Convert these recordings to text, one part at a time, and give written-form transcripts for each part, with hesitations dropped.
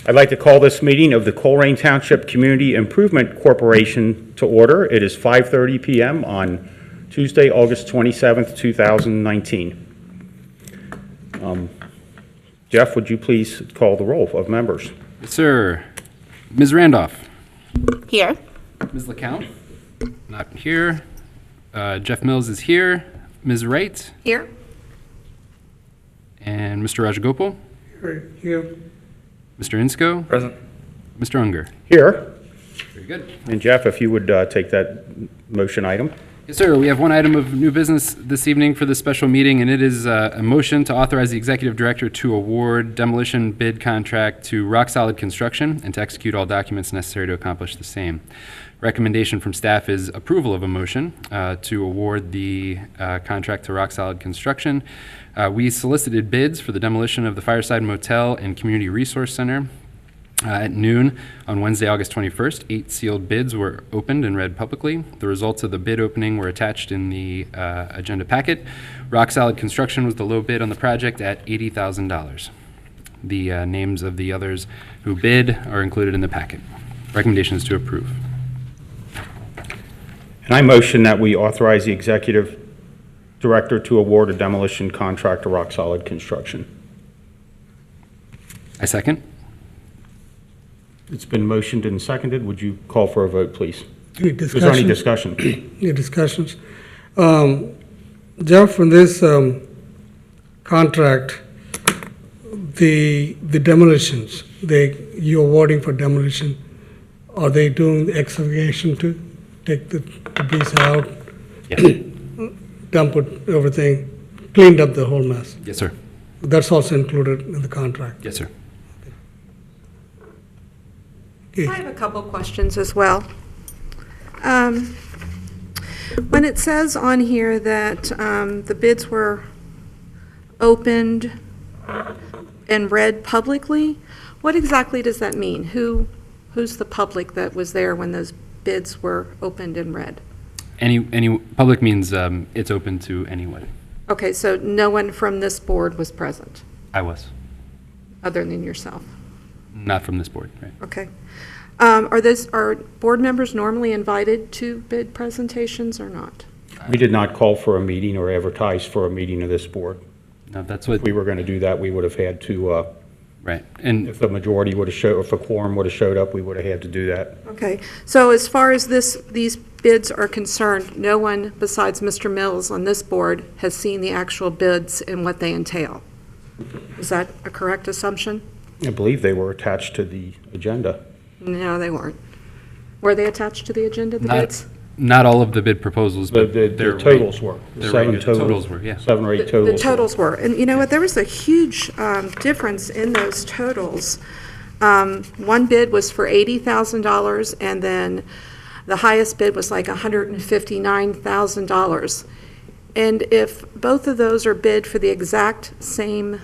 I'd like to call this meeting of the Colerain Township Community Improvement Corporation to order. It is 5:30 p.m. on Tuesday, August 27th, 2019. Jeff, would you please call the roll of members? Yes, sir. Ms. Randolph. Here. Ms. LeCount. Not here. Jeff Mills is here. Ms. Wright. Here. And Mr. Rajagopal. Here. Mr. Insko. Present. Mr. Unger. Here. Very good. And Jeff, if you would take that motion item. Yes, sir. We have one item of new business this evening for this special meeting, and it is a motion to authorize the executive director to award demolition bid contract to Rock Solid Construction and to execute all documents necessary to accomplish the same. Recommendation from staff is approval of a motion to award the contract to Rock Solid Construction. We solicited bids for the demolition of the Fireside Motel and Community Resource Center at noon on Wednesday, August 21st. 8 sealed bids were opened and read publicly. The results of the bid opening were attached in the agenda packet. Rock Solid Construction was the low bid on the project at $80,000. The names of the others who bid are included in the packet. Recommendation is to approve. And I motion that we authorize the executive director to award a demolition contract to Rock Solid Construction. I second. It's been motioned and seconded. Would you call for a vote, please? Any Is there any discussion? discussion? Any discussions? Jeff, in this contract, the demolitions, you're awarding for demolition, are they doing the excavation to take the debris out, Yes. dump it, everything, cleaned up the whole mess? Yes, sir. That's also included in the contract. Yes, sir. Okay. I have a couple questions as well. When it says on here that the bids were opened and read publicly, what exactly does that mean? Who's the public that was there when those bids were opened and read? Any public means it's open to anyone. Okay, so no one from this board was present, I was. other than yourself? Not from this board, right? Okay. Are board members normally invited to bid presentations or not? We did not call for a meeting or advertise for a meeting of this board. No, that's what, If we were going to do that, we would have had to, right. And if the majority would have showed, if a quorum would have showed up, we would have had to do that. Okay, so as far as these bids are concerned, no one besides Mr. Mills on this board has seen the actual bids and what they entail. Is that a correct assumption? I believe they were attached to the agenda. No, they weren't. Were they attached to the agenda, the bids? not all of the bid proposals, The but their totals were. their Seven regular totals were, yeah. 7 or 8 The totals. totals were. And you know what, there was a huge difference in those totals. One bid was for $80,000, and then the highest bid was like $159,000. And if both of those are bid for the exact same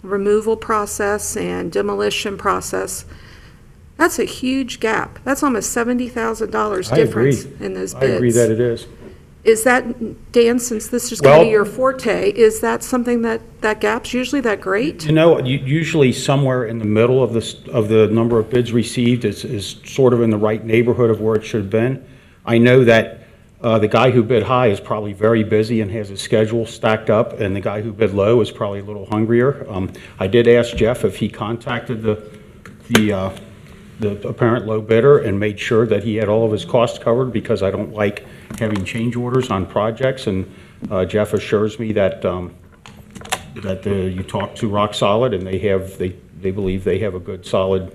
removal process and demolition process, that's a huge gap. That's almost $70,000 I agree. difference in those bids. I agree that it is. Is that, Dan, since this is kind of Well- your forte, is that something that gap's usually that great? You know, usually somewhere in the middle of the number of bids received is sort of in the right neighborhood of where it should have been. I know that the guy who bid high is probably very busy and has his schedule stacked up, and the guy who bid low is probably a little hungrier. I did ask Jeff if he contacted the apparent low bidder and made sure that he had all of his costs covered, because I don't like having change orders on projects, and Jeff assures me that you talk to Rock Solid and they believe they have a good solid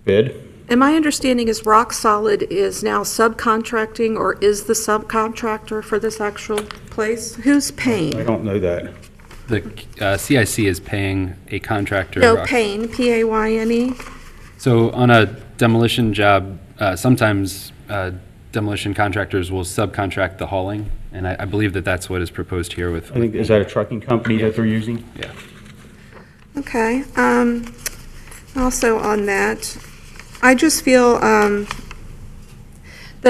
bid. And my understanding is Rock Solid is now subcontracting, or is the subcontractor for this actual place? Who's I paying? don't know that. The CIC is paying a contractor. No, paying, P-A-Y-N-E? So on a demolition job, sometimes demolition contractors will subcontract the hauling, and I believe that that's what is proposed here with. I think, is that a trucking company that they're using? Yeah. Okay. Also on that, I just feel that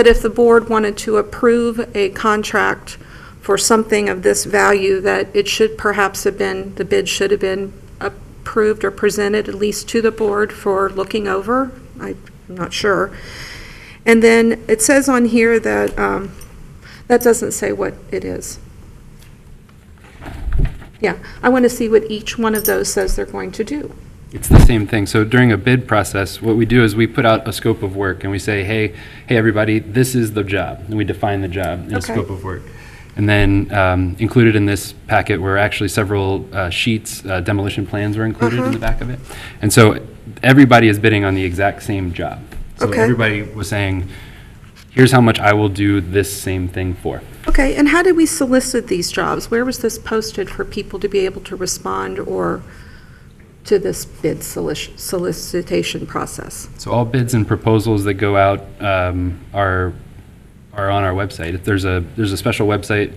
if the board wanted to approve a contract for something of this value, that it should perhaps have been, the bid should have been approved or presented at least to the board for looking over. I'm not sure. And then it says on here that, that doesn't say what it is. Yeah, I want to see what each one of those says they're going to do. It's the same thing. So during a bid process, what we do is we put out a scope of work and we say, hey, everybody, this is the job. And we define the job in a Okay. scope of work. And then included in this packet were actually several sheets, demolition plans were included in the back of it. And so everybody is bidding on the exact same job. So Okay. everybody was saying, here's how much I will do this same thing for. Okay, and how did we solicit these jobs? Where was this posted for people to be able to respond or to this bid solicitation process? So all bids and proposals that go out are on our website. If there's a special website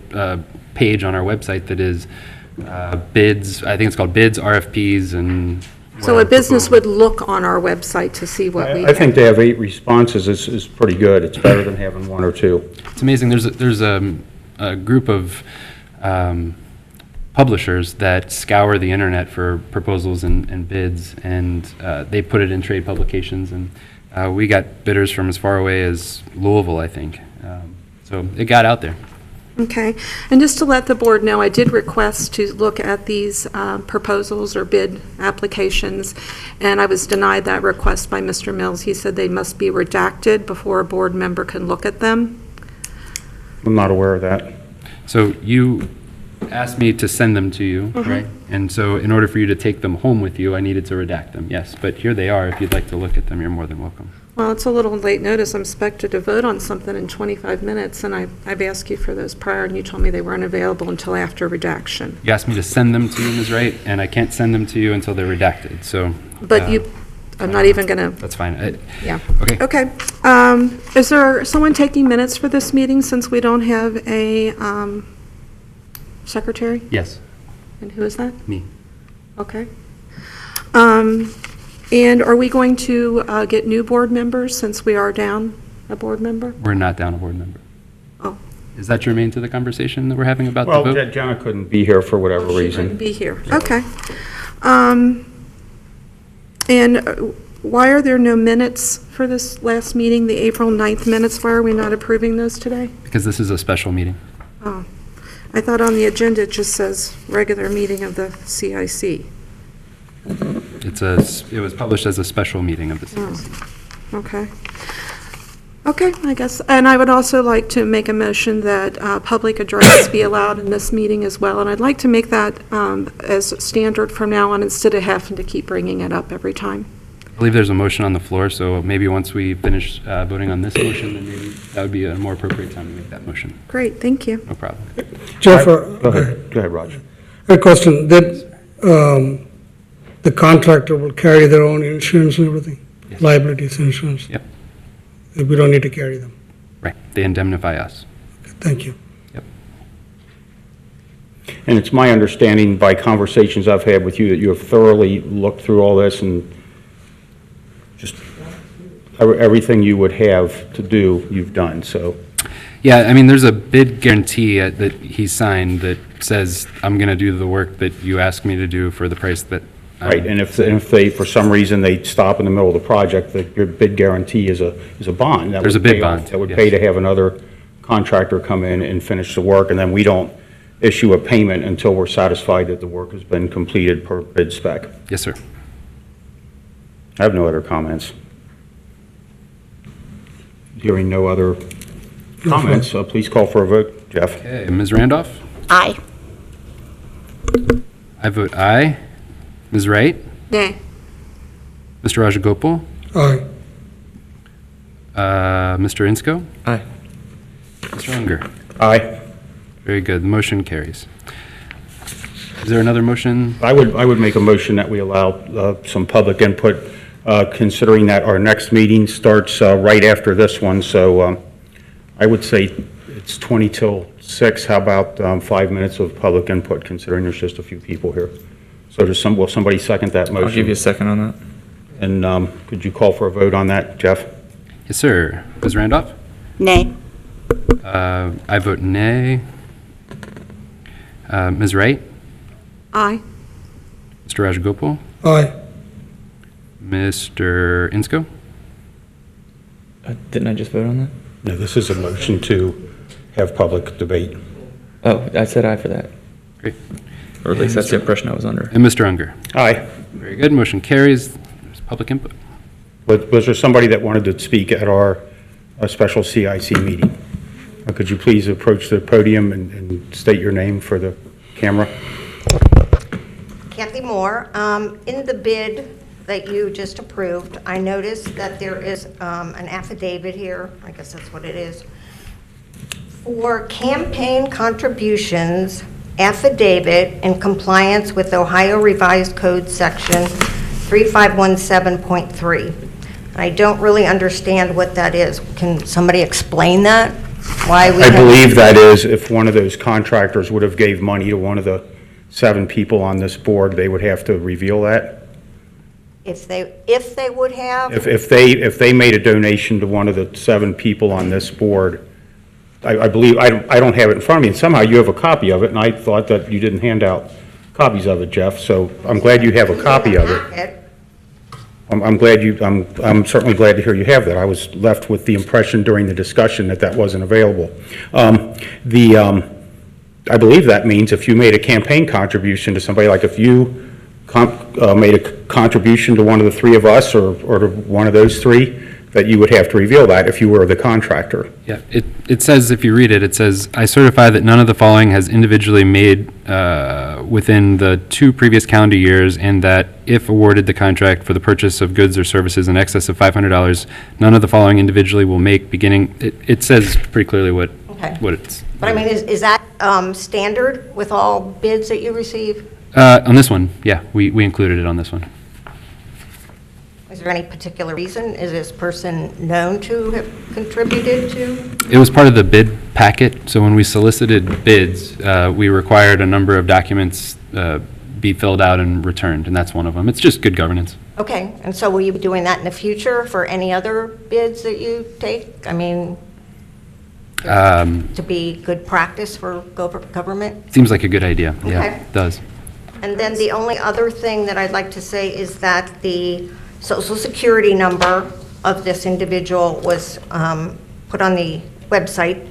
page on our website that is bids, I think it's called bids, RFPs, and So a business would look on our website to see what we I think have. to have 8 responses is pretty good. It's better than having 1 or 2. It's amazing. There's a group of publishers that scour the internet for proposals and bids, and they put it in trade publications. And we got bidders from as far away as Louisville, I think. So it got out there. Okay, and just to let the board know, I did request to look at these proposals or bid applications, and I was denied that request by Mr. Mills. He said they must be redacted before a board member can look at them. I'm not aware of that. So you asked me to send them to you, right? And so in order for you to take them home with you, I needed to redact them, yes. But here they are. If you'd like to look at them, you're more than welcome. Well, it's a little late notice. I'm expected to vote on something in 25 minutes, and I've asked you for those prior, and you told me they weren't available until after redaction. You asked me to send them to you, Ms. Wright, and I can't send them to you until they're redacted, so. But I'm not even going to, That's fine. yeah. Okay. Okay. Is there someone taking minutes for this meeting since we don't have a secretary? Yes, And who is that? me. Okay. And are we going to get new board members since we are down a board member? We're not down a board member. Oh. Is that germane to the conversation that we're having about the Well, vote? Jenna couldn't be here for whatever She couldn't reason. be here. Okay. And why are there no minutes for this last meeting, the April 9th minutes? Why are we not approving those today? Because this is a special meeting. Oh, I thought on the agenda it just says regular meeting of the CIC. It was published as a special meeting of the CIC. Okay. Okay, I guess, and I would also like to make a motion that public address be allowed in this meeting as well, and I'd like to make that as standard from now on instead of having to keep bringing it up every time. I believe there's a motion on the floor, so maybe once we finish voting on this motion, then maybe that would be a more appropriate time to make that motion. Great, thank you. No problem. Jeff, Go ahead, Roger. a question, that the contractor will carry their own insurance and everything? Yes. Liabilities insurance? Yep. We don't need to carry them? Right. They indemnify us. Thank you. Yep. And it's my understanding by conversations I've had with you that you have thoroughly looked through all this and just everything you would have to do, you've done, so. Yeah, I mean, there's a bid guarantee that he signed that says, I'm going to do the work that you asked me to do for the price that. Right, and if they, for some reason, they stop in the middle of the project, your bid guarantee is a bond. That There's would a bid pay bond, off- That would yes. pay to have another contractor come in and finish the work, and then we don't issue a payment until we're satisfied that the work has been completed per bid spec. Yes, sir. I have no other comments. Hearing no other comments, please call for a vote. Jeff? Okay, Ms. Randolph? Aye. I vote aye. Ms. Wright? Nay. Mr. Rajagopal? Aye. Mr. Insko? Aye. Mr. Unger? Aye. Very good. The motion carries. Is there another motion? I would make a motion that we allow some public input, considering that our next meeting starts right after this one, so I would say it's 20 till 6. How about 5 minutes of public input, considering there's just a few people here? So will somebody second that motion? I'll give you a second on that. And could you call for a vote on that, Jeff? Yes, sir. Ms. Randolph? Nay. I vote nay. Ms. Wright? Aye. Mr. Rajagopal, Aye. Mr. Insco, Didn't I just vote on that? No, this is a motion to have public debate. Oh, I said aye for that. great, Or at least that's the impression I was under. and Mr. Unger. Aye. Very good, motion carries. There's public input. Was there somebody that wanted to speak at our special CIC meeting? Could you please approach the podium and state your name for the camera? Kathy Moore. In the bid that you just approved, I noticed that there is an affidavit here, I guess that's what it is, for campaign contributions, affidavit in compliance with Ohio Revised Code Section 3517.3. I don't really understand what that is. Can somebody explain that? Why we I have- believe that is if one of those contractors would have gave money to one of the 7 people on this board, they would have to reveal that. If they would have? If they made a donation to one of the 7 people on this board, I believe, I don't have it in front of me, and somehow you have a copy of it, and I thought that you didn't hand out copies of it, Jeff, so I'm glad you have a copy of it. I'm certainly glad to hear you have that. I was left with the impression during the discussion that that wasn't available. I believe that means if you made a campaign contribution to somebody, like if you made a contribution to one of the 3 of us, or to one of those 3, that you would have to reveal that if you were the contractor. Yeah, it says, if you read it, it says, "I certify that none of the following has individually made within the 2 previous calendar years, and that if awarded the contract for the purchase of goods or services in excess of $500, none of the following individually will make beginning," it says pretty clearly what it's. But I mean, is that standard with all bids that you receive? On this one, yeah, we included it on this one. Is there any particular reason? Is this person known to have contributed to? It was part of the bid packet, so when we solicited bids, we required a number of documents be filled out and returned, and that's one of them. It's just good governance. Okay, and so will you be doing that in the future for any other bids that you take? I mean, to be good practice for government? Seems like a good idea. Yeah, Okay. it does. And then the only other thing that I'd like to say is that the Social Security number of this individual was put on the website,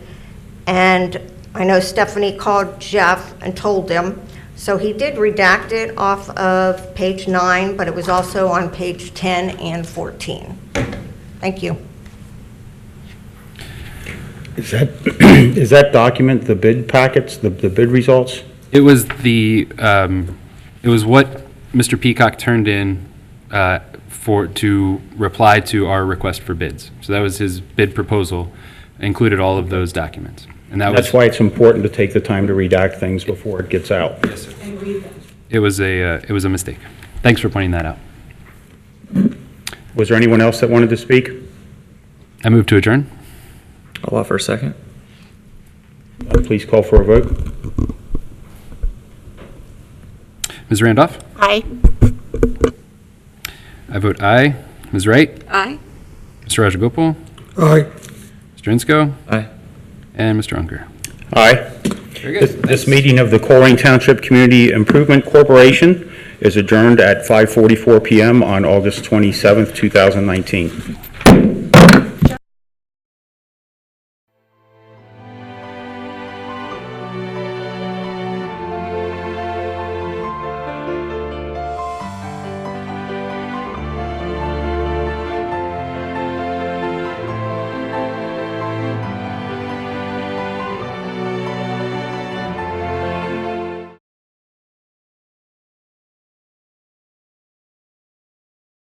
and I know Stephanie called Jeff and told him, so he did redact it off of page 9, but it was also on page 10 and 14. Thank you. Is that document the bid packets, the bid results? It was it was what Mr. Peacock turned in to reply to our request for bids. So that was his bid proposal, included all of those documents. And that That's was, why it's important to take the time to redact things before it gets out. it was a mistake. Thanks for pointing that out. Was there anyone else that wanted to speak? I move to adjourn. I'll offer a second. Please call for a vote. Ms. Randolph? Aye. I vote aye. Ms. Wright? Aye. Mr. Rajagopal? Aye. Mr. Insco? Aye. And Mr. Unger. Aye. Very This good. this meeting of the Colerain Township Community Improvement Corporation is adjourned at 5:44 PM on August 27th, 2019.